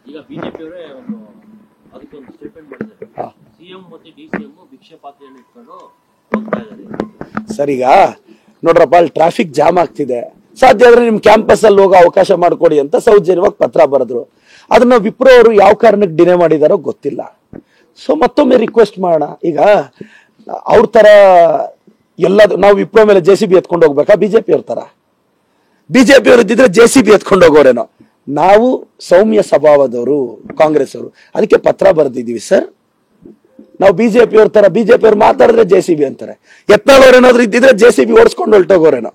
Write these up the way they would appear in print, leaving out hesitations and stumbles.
ಈಗ ಬಿಜೆಪಿಯವರೇ ಅದಕ್ಕೊಂದು ಸ್ಟೇಟ್ಮೆಂಟ್ ಮಾಡಿದ್ದಾರೆ. ಸಿಎಂ ಮತ್ತೆ ಡಿಸಿಎಂ ಭಿಕ್ಷೆ ಪಾತ್ರೆಯನ್ನು ಇಟ್ಕೊಂಡು ಹೋಗ್ತಾ ಇದ್ದಾರೆ. ಸರ್, ಈಗ ನೋಡ್ರಪ್ಪ, ಅಲ್ಲಿ ಟ್ರಾಫಿಕ್ ಜಾಮ್ ಆಗ್ತಿದೆ, ಸಾಧ್ಯ ಆದ್ರೆ ನಿಮ್ ಕ್ಯಾಂಪಸ್ ಅಲ್ಲಿ ಹೋಗೋ ಅವಕಾಶ ಮಾಡ್ಕೊಡಿ ಅಂತ ಸೌಜನ್ಯವಾಗಿ ಪತ್ರ ಬರೆದ್ರು. ಅದನ್ನ ವಿಪ್ರೋ ಅವರು ಯಾವ ಕಾರಣಕ್ಕೆ ಡಿನೇ ಮಾಡಿದಾರೋ ಗೊತ್ತಿಲ್ಲ. ಸೊ ಮತ್ತೊಮ್ಮೆ ರಿಕ್ವೆಸ್ಟ್ ಮಾಡೋಣ. ಈಗ ಅವ್ರ ತರ ಎಲ್ಲದು ನಾವು ವಿಪ್ರೋ ಮೇಲೆ JCB ಎತ್ಕೊಂಡು ಹೋಗ್ಬೇಕಾ? ಬಿಜೆಪಿ ಅವ್ರ ತರ ಬಿಜೆಪಿ ಅವರು ಇದ್ದಿದ್ರೆ JCB ಎತ್ಕೊಂಡು ಹೋಗೋರೇನೋ. ನಾವು ಸೌಮ್ಯ ಸ್ವಭಾವದವರು, ಕಾಂಗ್ರೆಸ್ ಅವರು, ಅದಕ್ಕೆ ಪತ್ರ ಬರೆದಿದ್ದೀವಿ ಸರ್. ನಾವು ಬಿಜೆಪಿ ಅವ್ರ ತರ, ಬಿಜೆಪಿ ಅವ್ರು ಮಾತಾಡಿದ್ರೆ JCB ಅಂತಾರೆ. ಯತ್ನಾಳ್ ಅವ್ರೇನಾದ್ರು ಇದ್ದಿದ್ರೆ JCB ಓಡಿಸ್ಕೊಂಡು ಹೊರಟೋಗೋರೇನೋ.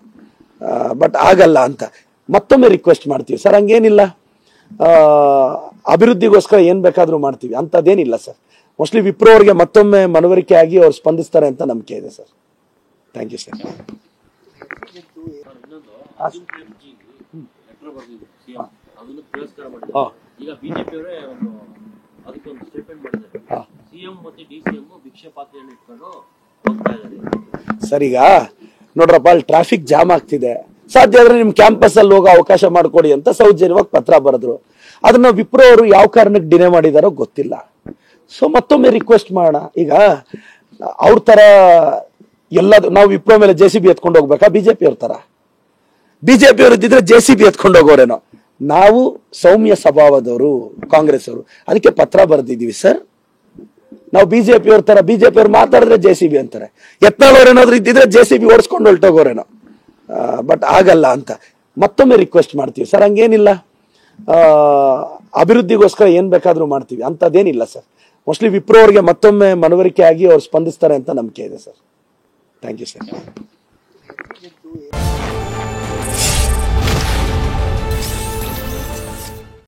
ಬಟ್ ಆಗಲ್ಲ ಅಂತ ಮತ್ತೊಮ್ಮೆ ರಿಕ್ವೆಸ್ಟ್ ಮಾಡ್ತೀವಿ ಸರ್. ಹಂಗೇನಿಲ್ಲ, ಅಭಿವೃದ್ಧಿಗೋಸ್ಕರ ಏನ್ ಬೇಕಾದ್ರೂ ಮಾಡ್ತೀವಿ, ಅಂತದೇನಿಲ್ಲ ಸರ್. ಮೋಸ್ಟ್ಲಿ ವಿಪ್ರೋ ಅವ್ರಿಗೆ ಮತ್ತೊಮ್ಮೆ ಮನವರಿಕೆ ಆಗಿ ಅವ್ರು ಸ್ಪಂದಿಸ್ತಾರೆ ಅಂತ ನಂಬಿಕೆ ಇದೆ ಸರ್. Thank you sir. ಈಗ ಬಿಜೆಪಿಯವರೇ ಅದಕ್ಕೊಂದು ಸ್ಟೇಟ್ಮೆಂಟ್ ಮಾಡಿದ್ದಾರೆ. ಸಿಎಂ ಮತ್ತೆ ಡಿಸಿಎಂ ಭಿಕ್ಷೆ ಪಾತ್ರೆಯನ್ನು ಇಟ್ಕೊಂಡು ಹೋಗ್ತಾ ಇದ್ದಾರೆ. ಸರ್, ಈಗ ನೋಡ್ರಪ್ಪ, ಅಲ್ಲಿ ಟ್ರಾಫಿಕ್ ಜಾಮ್ ಆಗ್ತಿದೆ, ಸಾಧ್ಯ ಆದ್ರೆ ನಿಮ್ ಕ್ಯಾಂಪಸ್ ಅಲ್ಲಿ ಹೋಗೋ ಅವಕಾಶ ಮಾಡ್ಕೊಡಿ ಅಂತ ಸೌಜನ್ಯವಾಗಿ ಪತ್ರ ಬರೆದ್ರು. ಅದನ್ನ ವಿಪ್ರೋ ಅವರು ಯಾವ ಕಾರಣಕ್ಕೆ ಡಿನೇ ಮಾಡಿದಾರೋ ಗೊತ್ತಿಲ್ಲ. ಸೊ ಮತ್ತೊಮ್ಮೆ ರಿಕ್ವೆಸ್ಟ್ ಮಾಡೋಣ. ಈಗ ಅವ್ರ ತರ ಎಲ್ಲದು ನಾವು ವಿಪ್ರೋ ಮೇಲೆ JCB ಎತ್ಕೊಂಡು ಹೋಗ್ಬೇಕಾ? ಬಿಜೆಪಿ ಅವ್ರ ತರ ಬಿಜೆಪಿ ಅವರು ಇದ್ದಿದ್ರೆ JCB ಎತ್ಕೊಂಡು ಹೋಗೋರೇನೋ. ನಾವು ಸೌಮ್ಯ ಸ್ವಭಾವದವರು, ಕಾಂಗ್ರೆಸ್ ಅವರು, ಅದಕ್ಕೆ ಪತ್ರ ಬರೆದಿದ್ದೀವಿ ಸರ್. ನಾವು ಬಿಜೆಪಿ ಅವ್ರ ತರ, ಬಿಜೆಪಿ ಅವ್ರು ಮಾತಾಡಿದ್ರೆ JCB ಅಂತಾರೆ. ಯತ್ನಾಳ್ ಅವ್ರೇನಾದ್ರು ಇದ್ದಿದ್ರೆ JCB ಓಡಿಸ್ಕೊಂಡು ಹೊರಟೋಗೋರೇನೋ. ಬಟ್ ಆಗಲ್ಲ ಅಂತ ಮತ್ತೊಮ್ಮೆ ರಿಕ್ವೆಸ್ಟ್ ಮಾಡ್ತೀವಿ ಸರ್. ಹಂಗೇನಿಲ್ಲ, ಅಭಿವೃದ್ಧಿಗೋಸ್ಕರ ಏನ್ ಬೇಕಾದ್ರೂ ಮಾಡ್ತೀವಿ, ಅಂತದೇನಿಲ್ಲ ಸರ್. ಮೋಸ್ಟ್ಲಿ ವಿಪ್ರೋ ಅವ್ರಿಗೆ ಮತ್ತೊಮ್ಮೆ ಮನವರಿಕೆ ಆಗಿ ಅವ್ರು ಸ್ಪಂದಿಸ್ತಾರೆ ಅಂತ ನಂಬಿಕೆ ಇದೆ ಸರ್. Thank you sir.